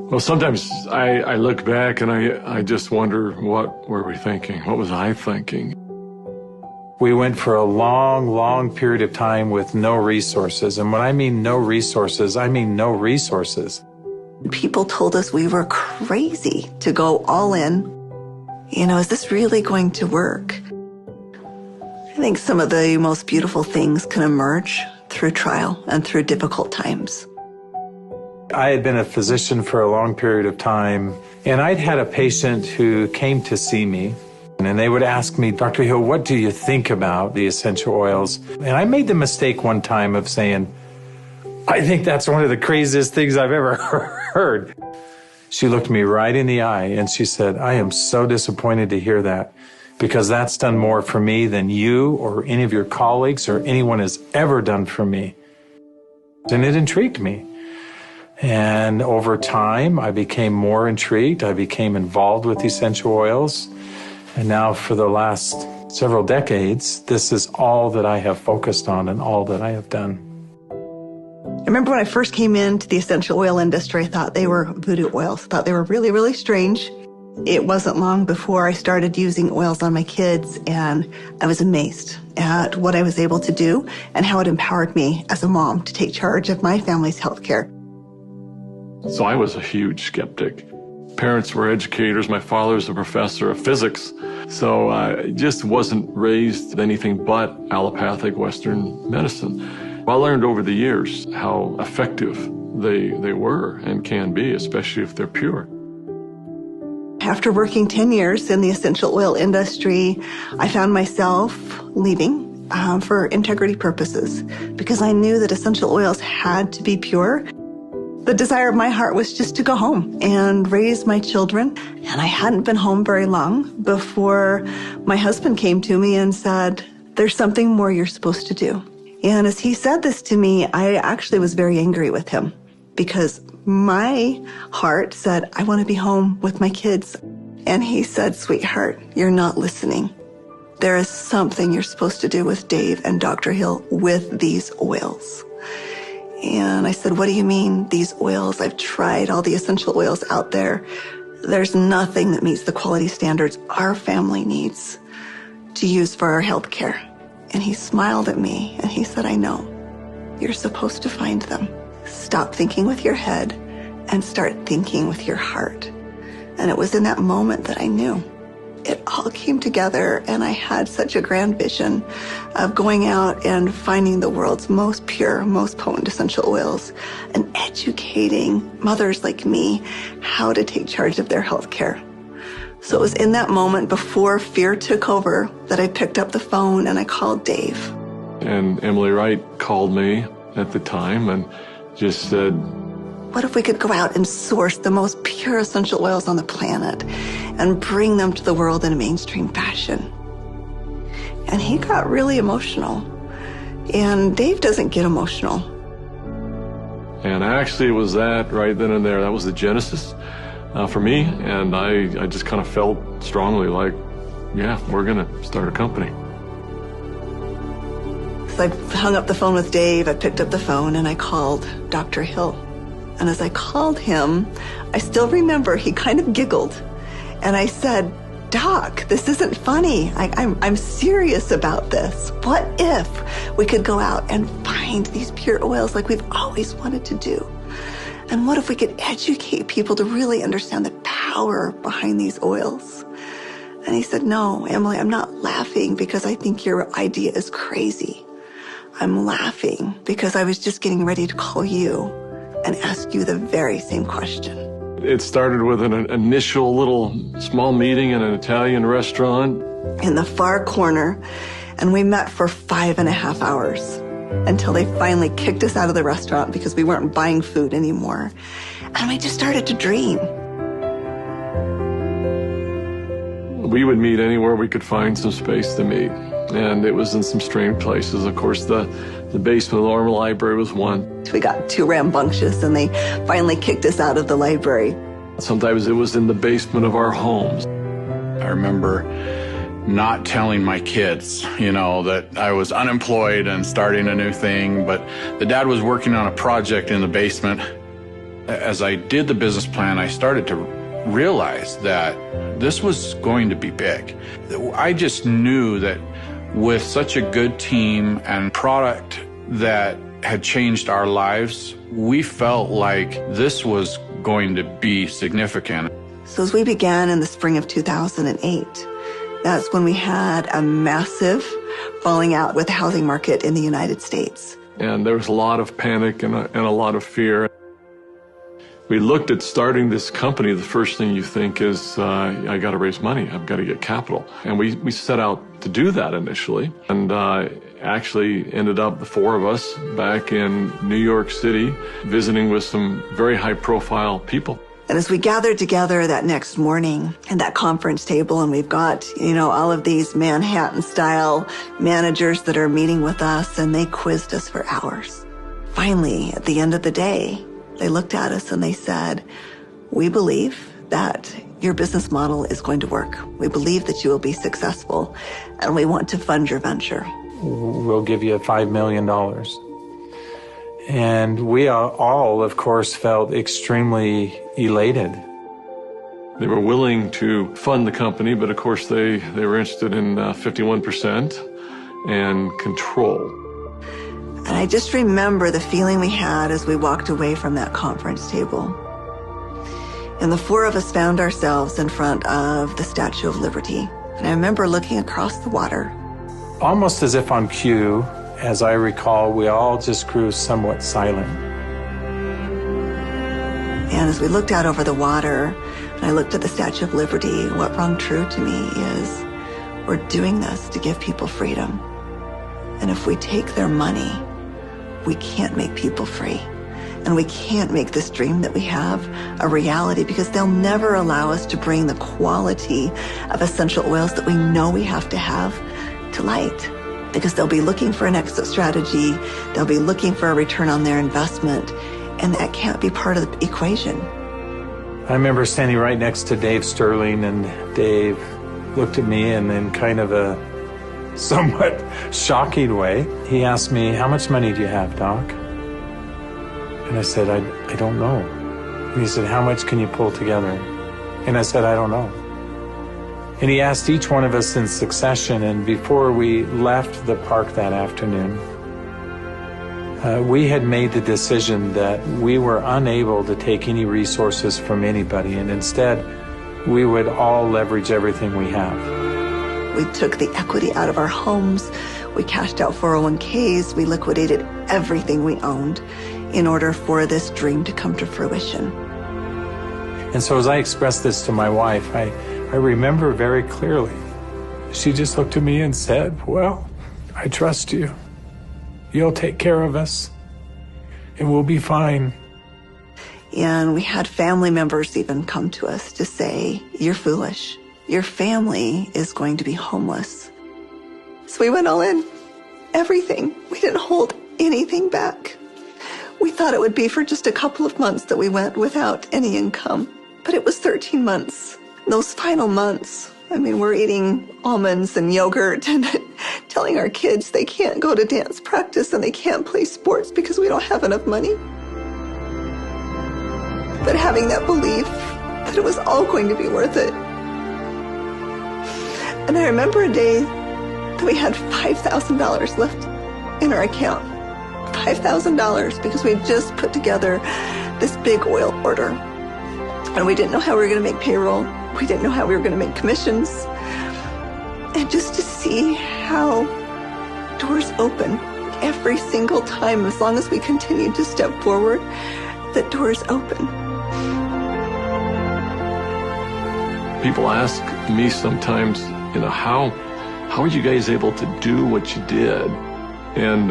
Well, sometimes I look back and I just wonder, what were we thinking? What was I thinking? We went for a long, long period of time with no resources. And when I mean no resources, I mean no resources. People told us we were crazy to go all in. You know, is this really going to work? I think some of the most beautiful things can emerge through trial and through difficult times. I had been a physician for a long period of time, and I'd had a patient who came to see me, and they would ask me, Dr. Hill, what do you think about the essential oils? And I made the mistake one time of saying, I think that's one of the craziest things I've ever heard. She looked me right in the eye and she said, I am so disappointed to hear that, because that's done more for me than you or any of your colleagues or anyone has ever done for me. And it intrigued me. And over time, I became more intrigued. I became involved with essential oils. And now for the last several decades, this is all that I have focused on and all that I have done. I remember when I first came into the essential oil industry, I thought they were voodoo oils. I thought they were really, really strange. It wasn't long before I started using oils on my kids, and I was amazed at what I was able to do and how it empowered me as a mom to take charge of my family's health care. So I was a huge skeptic. Parents were educators. My father was a professor of physics. So I just wasn't raised with anything but allopathic Western medicine. I learned over the years how effective they were and can be, especially if they're pure. After working 10 years in the essential oil industry, I found myself leaving for integrity purposes because I knew that essential oils had to be pure. The desire of my heart was just to go home and raise my children. And I hadn't been home very long before my husband came to me and said, there's something more you're supposed to do. And as he said this to me, I actually was very angry with him because my heart said, I want to be home with my kids. And he said, sweetheart, you're not listening. There is something you're supposed to do with Dave and Dr. Hill with these oils. And I said, what do you mean, these oils? I've tried all the essential oils out there. There's nothing that meets the quality standards our family needs to use for our health care. And he smiled at me and he said, I know. You're supposed to find them. Stop thinking with your head and start thinking with your heart. And it was in that moment that I knew. It all came together, and I had such a grand vision of going out and finding the world's most pure, most potent essential oils and educating mothers like me how to take charge of their health care. So it was in that moment before fear took over that I picked up the phone and I called Dave. And Emily Wright called me at the time and just said, what if we could go out and source the most pure essential oils on the planet and bring them to the world in a mainstream fashion? And he got really emotional. And Dave doesn't get emotional. And actually it was that right then and there. That was the genesis for me. And I just kind of felt strongly like, yeah, we're going to start a company. So I hung up the phone with Dave. I picked up the phone and I called Dr. Hill. And as I called him, I still remember he kind of giggled. And I said, Doc, this isn't funny. I'm serious about this. What if we could go out and find these pure oils like we've always wanted to do? And what if we could educate people to really understand the power behind these oils? And he said, no, Emily, I'm not laughing because I think your idea is crazy. I'm laughing because I was just getting ready to call you and ask you the very same question. It started with an initial little small meeting in an Italian restaurant in the far corner, and we met for 5.5 hours until they finally kicked us out of the restaurant because we weren't buying food anymore. And we just started to dream. We would meet anywhere we could find some space to meet. And it was in some strange places. Of course, the basement of the Normal Library was one. We got too rambunctious and they finally kicked us out of the library. Sometimes it was in the basement of our homes. I remember not telling my kids, that I was unemployed and starting a new thing, but the dad was working on a project in the basement. As I did the business plan, I started to realize that this was going to be big. I just knew that with such a good team and product that had changed our lives, we felt like this was going to be significant. So as we began in the spring of 2008, that's when we had a massive falling out with the housing market in the United States. And there was a lot of panic and a lot of fear. We looked at starting this company. The first thing you think is, I got to raise money. I've got to get capital. And we set out to do that initially. And actually ended up, the four of us, back in New York City, visiting with some very high-profile people. And as we gathered together that next morning at that conference table, and we've got, all of these Manhattan-style managers that are meeting with us, and they quizzed us for hours. Finally, at the end of the day, they looked at us and they said, "We believe that your business model is going to work. We believe that you will be successful, and we want to fund your venture. We'll give you $5 million. And we all, of course, felt extremely elated. They were willing to fund the company, but of course they were interested in 51% and control. And I just remember the feeling we had as we walked away from that conference table. And the four of us found ourselves in front of the Statue of Liberty. And I remember looking across the water. Almost as if on cue, as I recall, we all just grew somewhat silent. And as we looked out over the water, and I looked at the Statue of Liberty, what rang true to me is, we're doing this to give people freedom. And if we take their money, we can't make people free. And we can't make this dream that we have a reality, because they'll never allow us to bring the quality of essential oils that we know we have to light. Because they'll be looking for an exit strategy, they'll be looking for a return on their investment, and that can't be part of the equation. I remember standing right next to Dave Sterling, and Dave looked at me and in kind of a somewhat shocking way, he asked me, "How much money do you have, Doc?" And I said, I don't know. And he said, "How much can you pull together?" And I said, "I don't know." And he asked each one of us in succession, and before we left the park that afternoon, we had made the decision that we were unable to take any resources from anybody, and instead, we would all leverage everything we have. We took the equity out of our homes, we cashed out 401ks, we liquidated everything we owned in order for this dream to come to fruition. And so as I expressed this to my wife, I remember very clearly, she just looked at me and said, "Well, I trust you. You'll take care of us, and we'll be fine." And we had family members even come to us to say, "You're foolish. Your family is going to be homeless." So we went all in, everything. We didn't hold anything back. We thought it would be for just a couple of months that we went without any income, but it was 13 months. Those final months, we're eating almonds and yogurt and telling our kids they can't go to dance practice and they can't play sports because we don't have enough money. But having that belief that it was all going to be worth it. And I remember a day that we had $5,000 left in our account. $5,000 because we just put together this big oil order. And we didn't know how we were going to make payroll. We didn't know how we were going to make commissions. And just to see how doors open every single time, as long as we continued to step forward, that doors open. People ask me sometimes, how are you guys able to do what you did? And,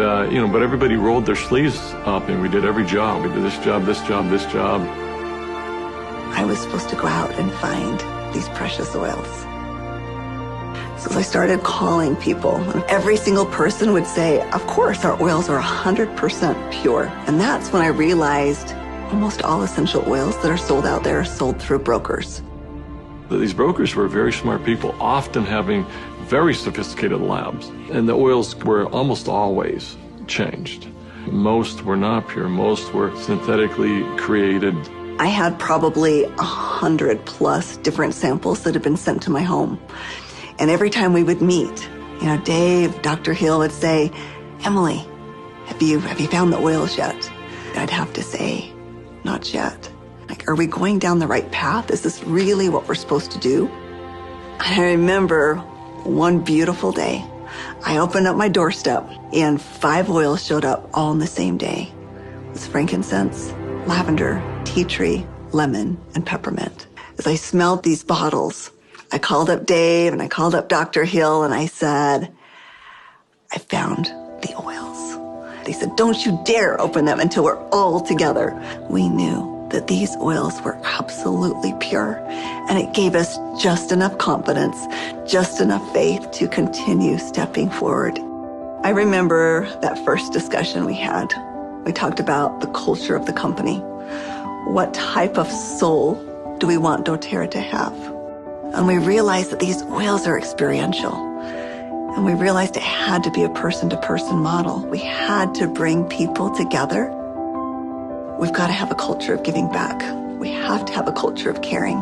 but everybody rolled their sleeves up and we did every job. We did this job, this job, this job. I was supposed to go out and find these precious oils. So I started calling people, and every single person would say, "Of course, our oils are 100% pure." And that's when I realized almost all essential oils that are sold out there are sold through brokers. These brokers were very smart people, often having very sophisticated labs. And the oils were almost always changed. Most were not pure. Most were synthetically created. I had probably 100+ different samples that had been sent to my home. And every time we would meet, Dave, Dr. Hill would say, Emily, have you found the oils yet? I'd have to say, not yet. Like, are we going down the right path? Is this really what we're supposed to do? I remember one beautiful day, I opened up my doorstep and 5 oils showed up all on the same day. It was frankincense, lavender, tea tree, lemon, and peppermint. As I smelled these bottles, I called up Dave and I called up Dr. Hill and I said, I found the oils. They said, don't you dare open them until we're all together. We knew that these oils were absolutely pure, and it gave us just enough confidence, just enough faith to continue stepping forward. I remember that first discussion we had. We talked about the culture of the company. What type of soul do we want dōTERRA to have? And we realized that these oils are experiential. And we realized it had to be a person-to-person model. We had to bring people together. We've got to have a culture of giving back. We have to have a culture of caring.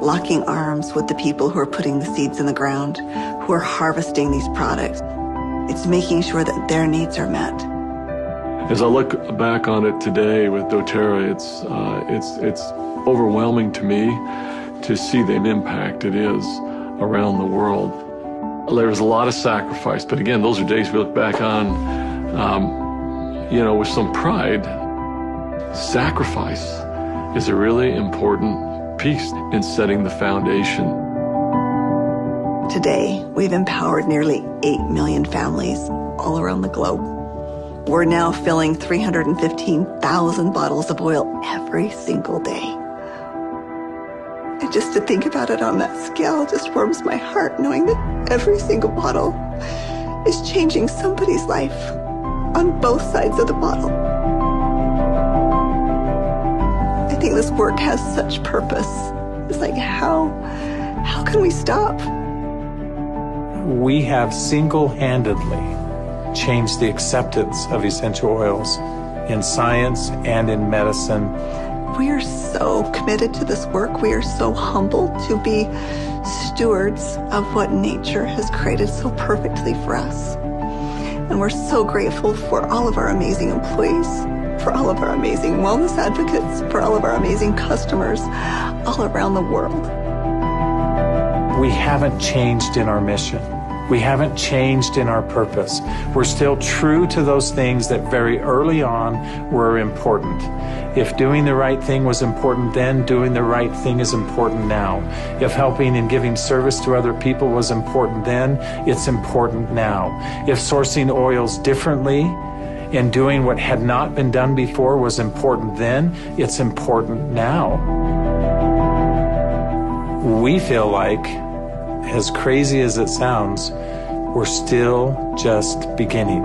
Locking arms with the people who are putting the seeds in the ground, who are harvesting these products. It's making sure that their needs are met. As I look back on it today with dōTERRA, it's overwhelming to me to see the impact it is around the world. There's a lot of sacrifice, but again, those are days we look back on, with some pride. Sacrifice is a really important piece in setting the foundation. Today, we've empowered nearly 8 million families all around the globe. We're now filling 315,000 bottles of oil every single day. And just to think about it on that scale just warms my heart, knowing that every single bottle is changing somebody's life on both sides of the bottle. I think this work has such purpose. It's like, how can we stop? We have single-handedly changed the acceptance of essential oils in science and in medicine. We are so committed to this work. We are so humbled to be stewards of what nature has created so perfectly for us. And we're so grateful for all of our amazing employees, for all of our amazing wellness advocates, for all of our amazing customers all around the world. We haven't changed in our mission. We haven't changed in our purpose. We're still true to those things that very early on were important. If doing the right thing was important then, doing the right thing is important now. If helping and giving service to other people was important then, it's important now. If sourcing oils differently and doing what had not been done before was important then, it's important now. We feel like, as crazy as it sounds, we're still just beginning.